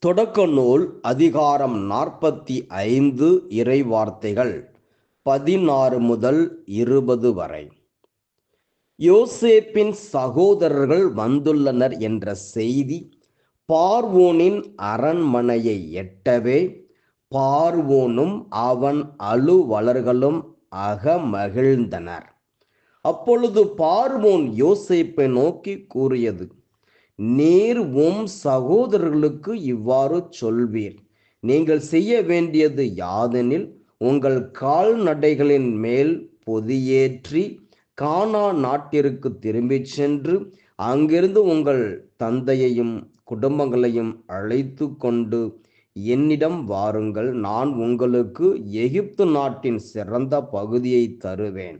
தொடக்க நூல் அதிகாரம் 45 இறைவார்த்தைகள் 16 முதல் 20 வரை. யோசேப்பின் சகோதரர்கள் வந்துள்ளனர் என்ற செய்தி பார்வோனின் அரண்மனையை எட்டவே பார்வோனும் அவன் அலுவலர்களும் அகமகிழ்ந்தனர். அப்பொழுது பார்வோன் யோசேப்பை நோக்கி கூறியது: நீர் உம் சகோதரர்களுக்கு இவ்வாறு சொல்வீர்: நீங்கள் செய்ய வேண்டியது யாதெனில், உங்கள் கால்நடைகளின் மேல் பொதியேற்றி கானான் நாட்டிற்கு திரும்பிச் சென்று அங்கிருந்து உங்கள் தந்தையையும் குடும்பங்களையும் அழைத்து கொண்டு என்னிடம் வாருங்கள். நான் உங்களுக்கு எகிப்து நாட்டின் சிறந்த பகுதியை தருவேன்.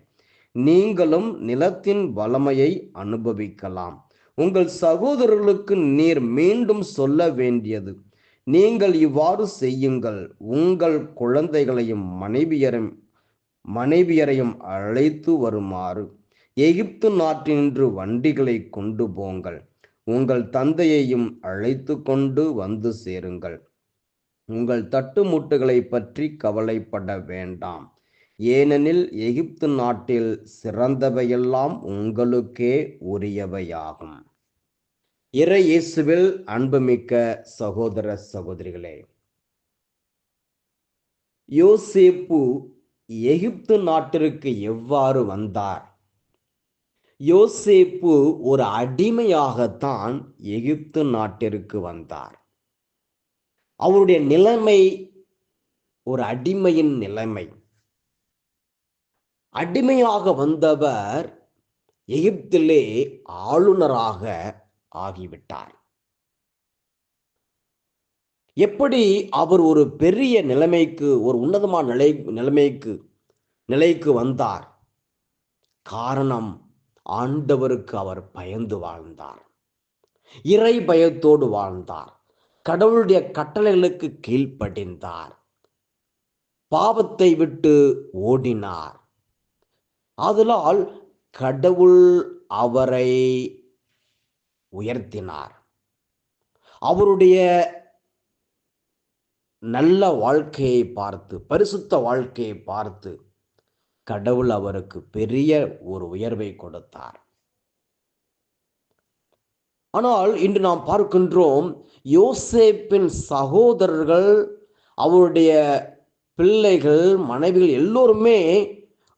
நீங்களும் நிலத்தின் வளமையை அனுபவிக்கலாம். உங்கள் சகோதரர்களுக்கு நீர் மீண்டும் சொல்ல வேண்டியது: நீங்கள் இவ்வாறு செய்யுங்கள். உங்கள் குழந்தைகளையும் மனைவியரையும் அழைத்து வருமாறு எகிப்து நாட்டினின்று வண்டிகளை கொண்டு போங்கள். உங்கள் தந்தையையும் அழைத்து கொண்டு வந்து சேருங்கள். உங்கள் தட்டுமுட்டுகளை பற்றி கவலைப்பட வேண்டாம், ஏனெனில் எகிப்து நாட்டில் சிறந்தவையெல்லாம் உங்களுக்கே உரியவையாகும். இறை இயேசுவில் அன்புமிக்க சகோதர சகோதரிகளே, யோசேப்பு எகிப்து நாட்டிற்கு எவ்வாறு வந்தார்? யோசேப்பு ஒரு அடிமையாகத்தான் எகிப்து நாட்டிற்கு வந்தார். அவருடைய நிலைமை ஒரு அடிமையின் நிலைமை. அடிமையாக வந்தவர் எகிப்திலே ஆளுநராக ஆகிவிட்டார். எப்படி அவர் ஒரு பெரிய நிலைமைக்கு, ஒரு உன்னதமான நிலைக்கு வந்தார்? காரணம், ஆண்டவருக்கு அவர் பயந்து வாழ்ந்தார், இறை பயத்தோடு வாழ்ந்தார், கடவுளுடைய கட்டளைகளுக்கு கீழ்ப்படிந்தார், பாவத்தை விட்டு ஓடினார். ஆதலால் கடவுள் அவரை உயர்த்தினார். அவருடைய நல்ல வாழ்க்கையை பார்த்து, பரிசுத்த வாழ்க்கையை பார்த்து கடவுள் அவருக்கு பெரிய ஒரு உயர்வை கொடுத்தார். ஆனால் இன்று நாம் பார்க்கின்றோம், யோசேப்பின் சகோதரர்கள், அவருடைய பிள்ளைகள், மனைவிகள் எல்லோருமே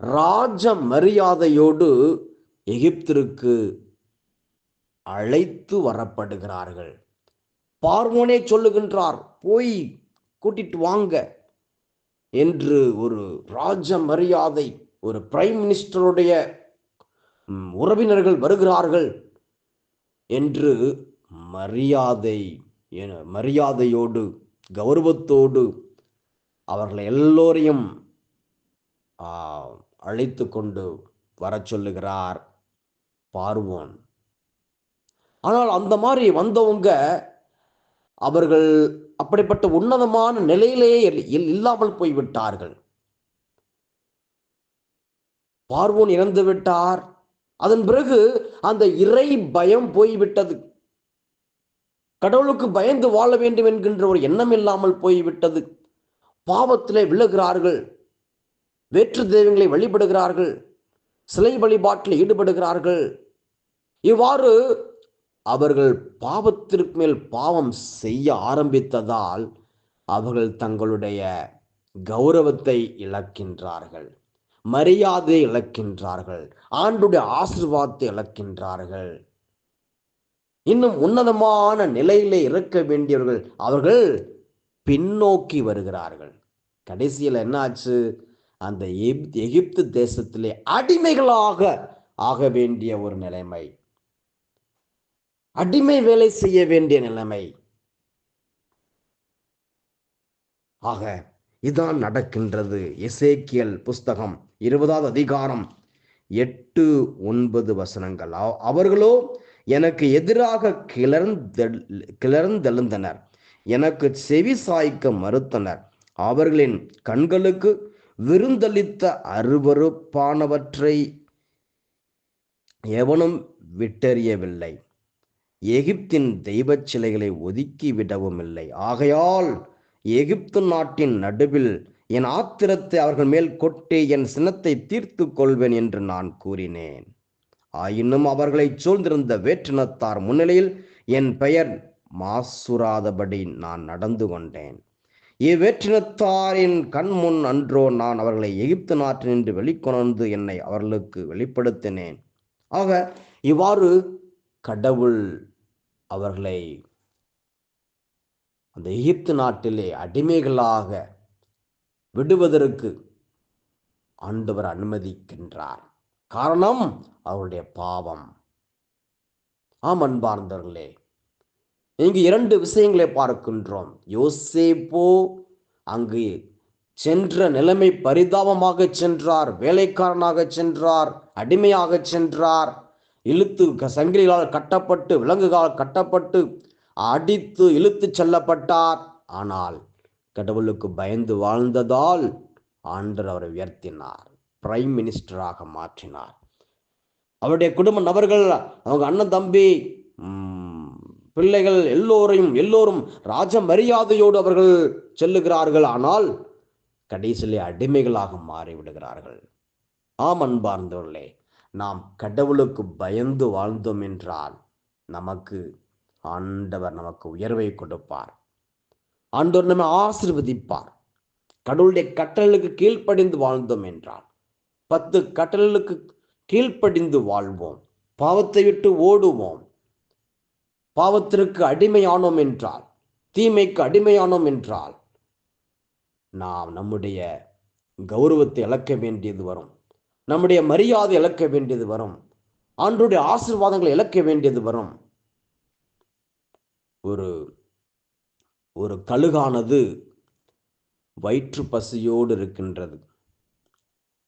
ராஜ மரியாதையோடு எகிப்திற்கு அழைத்து வரப்படுகிறார்கள். பார்வோனே சொல்லுகின்றார், போய் கூட்டிட்டு வாங்க என்று. ஒரு ராஜ மரியாதை, ஒரு பிரைம் மினிஸ்டருடைய உறவினர்கள் வருகிறார்கள் என்று மரியாதையோடு, கௌரவத்தோடு அவர்கள் எல்லோரையும் அழைத்து கொண்டு வர சொல்லுகிறார் பார்வோன். ஆனால் அந்த மாதிரி வந்தவங்க, அவர்கள் அப்படிப்பட்ட உன்னதமான நிலையிலேயே இல்லாமல் போய்விட்டார்கள். பார்வோன் இறந்து விட்டார். அதன் பிறகு அந்த இறை பயம் போய்விட்டது. கடவுளுக்கு பயந்து வாழ வேண்டும் என்கின்ற ஒரு எண்ணம் இல்லாமல் போய்விட்டது. பாவத்திலே விழுகிறார்கள், வேற்று தெய்வங்களை வழிபடுகிறார்கள், சிலை வழிபாட்டில் ஈடுபடுகிறார்கள். இவ்வாறு அவர்கள் பாவத்திற்கு மேல் பாவம் செய்ய ஆரம்பித்ததால் அவர்கள் தங்களுடைய கௌரவத்தை இழக்கின்றார்கள், மரியாதையை இழக்கின்றார்கள், ஆண்டுடைய ஆசீர்வாதத்தை இழக்கின்றார்கள். இன்னும் உன்னதமான நிலையிலே இருக்க வேண்டியவர்கள் அவர்கள் பின்னோக்கி வருகிறார்கள். கடைசியில் என்னாச்சு? அந்த எகிப்து தேசத்திலே அடிமைகளாக ஆக வேண்டிய ஒரு நிலைமை, அடிமை வேலை செய்ய வேண்டிய நிலைமை. ஆக இதான் நடக்கின்றது. எசேக்கியேல் புஸ்தகம் 20வது அதிகாரம் 8-9 வசனங்கள். அவர்களோ எனக்கு எதிராக கிளர்ந்தெழுந்தனர், எனக்கு செவி சாய்க்க மறுத்தனர். அவர்களின் கண்களுக்கு விருந்தளித்த அருவருப்பானவற்றை எவனும் விட்டெறியவில்லை. எகிப்தின் தெய்வச் சிலைகளை ஒதுக்கி விடவும் இல்லை. ஆகையால் எகிப்து நாட்டின் நடுவில் என் ஆத்திரத்தை அவர்கள் மேல் கொட்டி என் சினத்தை தீர்த்து கொள்வேன் என்று நான் கூறினேன். ஆயினும் அவர்களை சூழ்ந்திருந்த வேற்றினத்தார் முன்னிலையில் என் பெயர் மாசுராதபடி நான் நடந்து கொண்டேன். இவ்வேற்றினத்தாரின் கண்முன் அன்றோ நான் அவர்களை எகிப்து நாட்டினின்று வெளிக்கொணர்ந்து என்னை அவர்களுக்கு வெளிப்படுத்தினேன். ஆக இவ்வாறு கடவுள் அவர்களை அந்த எகிப்து நாட்டிலே அடிமைகளாக விடுவதற்கு ஆண்டவர் அனுமதிக்கின்றார். காரணம் அவருடைய பாவம். ஆம் அன்பார்ந்தவர்களே, இங்கு 2 விஷயங்களை பார்க்கின்றோம். யோசேப்போ அங்கு சென்ற நிலைமை பரிதாபமாக சென்றார், வேலைக்காரனாக சென்றார், அடிமையாக சென்றார், இழுத்து சங்கிலிகளால் கட்டப்பட்டு விலங்குகளால் கட்டப்பட்டு அடித்து இழுத்து செல்லப்பட்டார். ஆனால் கடவுளுக்கு பயந்து வாழ்ந்ததால் ஆண்டவர் அவரை உயர்த்தினார், பிரைம் மினிஸ்டராக மாற்றினார். அவருடைய குடும்ப நபர்கள், அவங்க அண்ணன் தம்பி பிள்ளைகள் எல்லோரும் ராஜ மரியாதையோடு அவர்கள் செல்லுகிறார்கள். ஆனால் கடைசியிலே அடிமைகளாக மாறிவிடுகிறார்கள். ஆம் அன்பார்ந்தவர்களே, நாம் கடவுளுக்கு பயந்து வாழ்ந்தோம் என்றால் ஆண்டவர் நமக்கு உயர்வை கொடுப்பார். ஆண்டவர் நம்மை ஆசீர்வதிப்பார். கடவுளுடைய கட்டளைகளுக்கு கீழ்ப்படிந்து வாழ்ந்தோம் என்றால் 10 கட்டளைகளுக்கு கீழ்ப்படிந்து வாழ்வோம், பாவத்தை விட்டு ஓடுவோம். பாவத்திற்கு அடிமையானோம் என்றால், தீமைக்கு அடிமையானோம் என்றால் நாம் நம்முடைய கௌரவத்தை இழக்க வேண்டியது வரும், நம்முடைய மரியாதை இழக்க வேண்டியது வரும், ஆண்டவருடைய ஆசீர்வாதங்களை இழக்க வேண்டியது வரும். ஒரு கழுகானது வயிற்று பசியோடு இருக்கின்றது.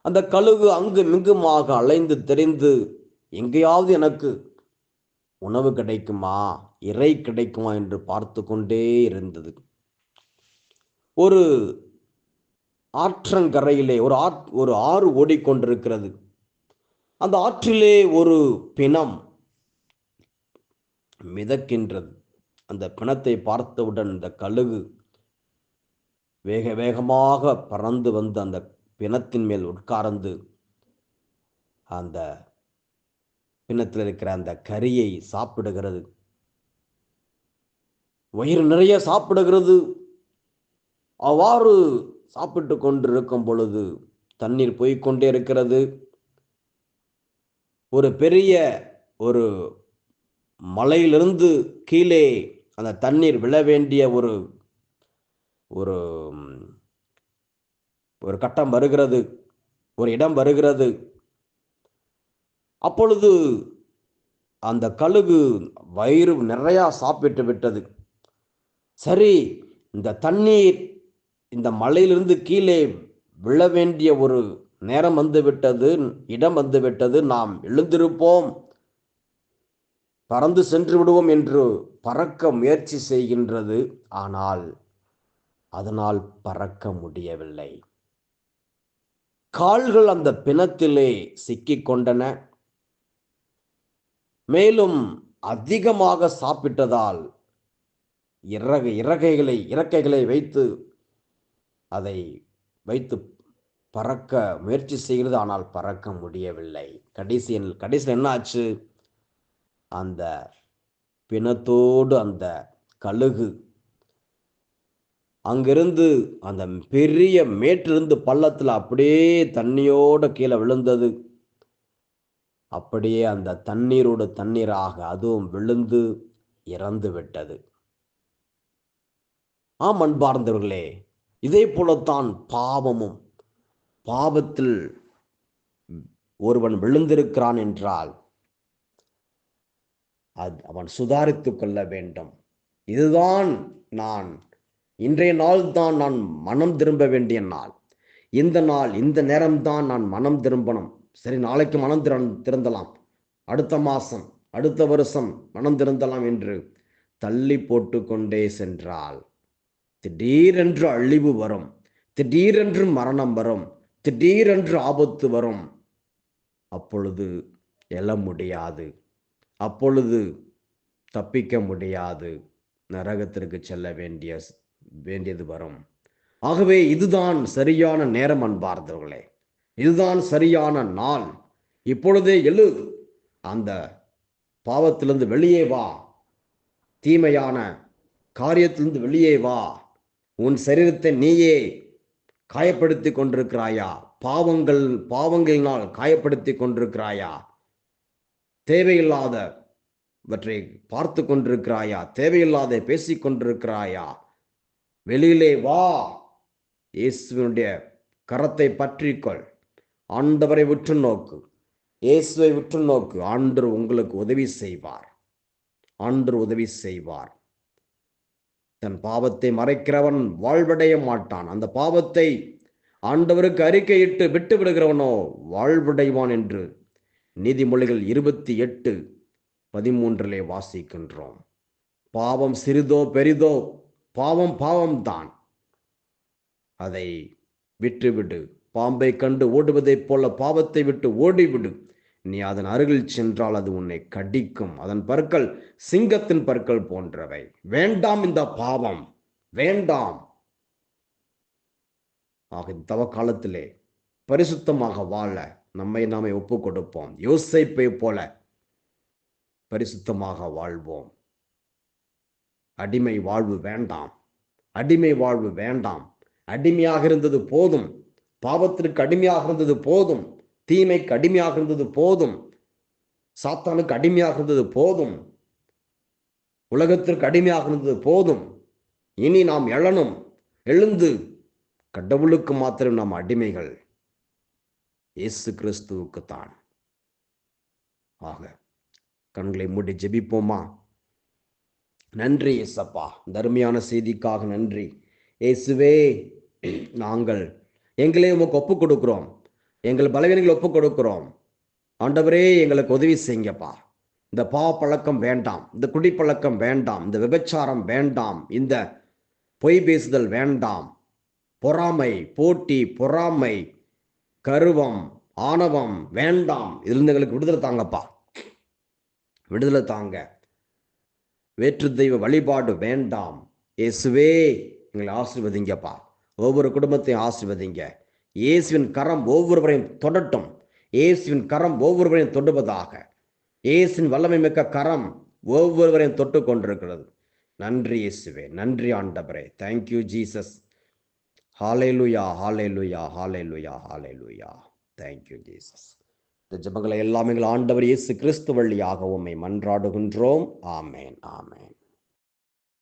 அந்த கழுகு அங்கு மிங்குமாக அலைந்து திரிந்து எங்கேயாவது எனக்கு உணவு கிடைக்குமா, இறை கிடைக்குமா என்று பார்த்து கொண்டே இருந்தது. ஒரு ஆற்றங்கரையிலே ஒரு ஆறு ஓடிக்கொண்டிருக்கிறது. அந்த ஆற்றிலே ஒரு பிணம் மிதக்கின்றது. அந்த பிணத்தை பார்த்தவுடன் இந்த கழுகு வேக வேகமாக பறந்து வந்து அந்த பிணத்தின் மேல் உட்கார்ந்து அந்த பிணத்தில் இருக்கிற அந்த கரியை சாப்பிடுகிறது. வயிறு நிறைய சாப்பிடுகிறது. அவ்வாறு சாப்பிட்டு கொண்டிருக்கும் பொழுது தண்ணீர் போய்கொண்டே இருக்கிறது. ஒரு பெரிய ஒரு மலையிலிருந்து கீழே அந்த தண்ணீர் விழ வேண்டிய ஒரு ஒரு கட்டம் வருகிறது, ஒரு இடம் வருகிறது. அப்பொழுது அந்த கழுகு வயிறு நிறையா சாப்பிட்டு விட்டது. சரி, இந்த தண்ணீர் இந்த மலையிலிருந்து கீழே விழ வேண்டிய ஒரு நேரம் வந்துவிட்டது, இடம் வந்துவிட்டது, நாம் எழுந்திருப்போம், பறந்து சென்று விடுவோம் என்று பறக்க முயற்சி செய்கின்றது. ஆனால் அதனால் பறக்க முடியவில்லை. கால்கள் அந்த பிணத்திலே சிக்கிக் கொண்டன. மேலும் அதிகமாக சாப்பிட்டதால் இறக்கைகளை வைத்து அதை வைத்து பறக்க முயற்சி செய்கிறது. ஆனால் பறக்க முடியவில்லை. கடைசியில் என்ன ஆச்சு? அந்த பிணத்தோடு அந்த கழுகு அங்கிருந்து அந்த பெரிய மேட்டிலிருந்து பள்ளத்தில் அப்படியே தண்ணியோட கீழே விழுந்தது. அப்படியே அந்த தண்ணீரோடு தண்ணீராக அதுவும் விழுந்து இறந்து விட்டது. ஆம் அன்பார்ந்தவர்களே, இதே போலத்தான் பாவத்தில் ஒருவன் விழுந்திருக்கிறான் என்றால் அவன் சுதாரித்துக் கொள்ள வேண்டும். இதுதான் இன்றைய நாள் தான் நான் மனம் திரும்ப வேண்டிய நாள். இந்த நேரம்தான் நான் மனம் திரும்பணும். சரி, நாளைக்கு மனம் திருந்தலாம், அடுத்த மாசம், அடுத்த வருஷம் மனம் திருந்தலாம் என்று தள்ளி போட்டு கொண்டே சென்றால் திடீரென்று அழிவு வரும், திடீரென்று மரணம் வரும், திடீரென்று ஆபத்து வரும். அப்பொழுது எழ முடியாது. அப்பொழுது தப்பிக்க முடியாது. நரகத்திற்கு செல்ல வேண்டியது வரும். ஆகவே இதுதான் சரியான நேரம் அன்பார்ந்தவர்களே. இதுதான் சரியான நாள். இப்பொழுதே எழு. அந்த பாவத்திலிருந்து வெளியே வா. தீமையான காரியத்திலிருந்து வெளியே வா. உன் சரீரத்தை நீயே காயப்படுத்தி கொண்டிருக்கிறாயா? பாவங்களினால் காயப்படுத்தி கொண்டிருக்கிறாயா? தேவையில்லாதவற்றை பார்த்து கொண்டிருக்கிறாயா? தேவையில்லாத பேசிக் கொண்டிருக்கிறாயா? வெளியிலே வா. இயேசுவினுடைய கரத்தை பற்றிக்கொள். ஆண்டவரை உற்று நோக்கு. இயேசுவை உற்று நோக்கு. ஆண்டவர் உங்களுக்கு உதவி செய்வார். ஆண்டவர் உதவி செய்வார். தன் பாவத்தை மறைக்கிறவன் வாழ்வடைய மாட்டான். அந்த பாவத்தை ஆண்டவருக்கு அறிக்கையிட்டு விட்டு விடுகிறவனோ வாழ்வடைவான் என்று நீதிமொழிகள் 28:13 வாசிக்கின்றோம். பாவம் சிறிதோ பெரிதோ, பாவம்தான். அதை விட்டுவிடு. பாம்பை கண்டு ஓடுவதைப் போல பாவத்தை விட்டு ஓடிவிடு. நீ அதன் அருகில் சென்றால் அது உன்னை கடிக்கும். அதன் பற்கள் சிங்கத்தின் பற்கள் போன்றவை. வேண்டாம் இந்த பாவம், வேண்டாம். ஆக தவ காலத்திலே பரிசுத்தமாக வாழ நம்மை நாமே ஒப்பு கொடுப்போம். யோசேப்பை போல பரிசுத்தமாக வாழ்வோம். அடிமை வாழ்வு வேண்டாம். அடிமை வாழ்வு வேண்டாம். அடிமையாக இருந்தது போதும். பாவத்திற்கு அடிமையாக இருந்தது போதும். தீமைக்கு அடிமையாக இருந்தது போதும். சாத்தானுக்கு அடிமையாக இருந்தது போதும். உலகத்திற்கு அடிமையாக இருந்தது போதும். இனி நாம் எழணும். எழுந்து கடவுளுக்கு மாத்திரம் நாம் அடிமைகள். இயேசு கிறிஸ்துவுக்கு தான். ஆக கண்களை மூடி ஜெபிப்போமா? நன்றி இயேசப்பா, தர்மியான செய்திக்காக நன்றி. இயேசுவே, நாங்கள் எங்களே உமக்கு ஒப்புக் கொடுக்கிறோம். எங்கள் பலவீனங்களை ஒப்புக் கொடுக்கிறோம். ஆண்டவரே, எங்களுக்கு உதவி செய்யுங்கப்பா. இந்த பழக்கம் வேண்டாம். இந்த குடிப்பழக்கம் வேண்டாம். இந்த விபச்சாரம் வேண்டாம். இந்த பொய் பேசுதல் வேண்டாம். பொறாமை, போட்டி, பொறாமை, கருவம், ஆணவம் வேண்டாம். இதிலிருந்து எங்களுக்கு விடுதலை தாங்கப்பா. விடுதலை தாங்க. வேற்று தெய்வ வழிபாடு வேண்டாம். இயேசுவே, எங்களை ஆசீர்வதிங்கப்பா. ஒவ்வொரு குடும்பத்தையும் ஆசீர்வதிங்க. இயேசுவின் கரம் ஒவ்வொருவரையும் தொடட்டும். இயேசுவின் கரம் ஒவ்வொருவரையும் தொடுவதாக. இயேசுவின் வல்லமை மிக்க கரம் ஒவ்வொருவரையும் தொட்டு கொண்டிருக்கிறது. நன்றி இயேசுவே, நன்றி ஆண்டவரே. Thank you Jesus. ஹalleluya, ஹalleluya, ஹalleluya, ஹalleluya. Thank you Jesus. இந்த ஜெபங்களை எல்லாம் எங்கள் ஆண்டவர் இயேசு கிறிஸ்து வழியாக உம்மை மன்றாடுகின்றோம். ஆமேன், ஆமேன்.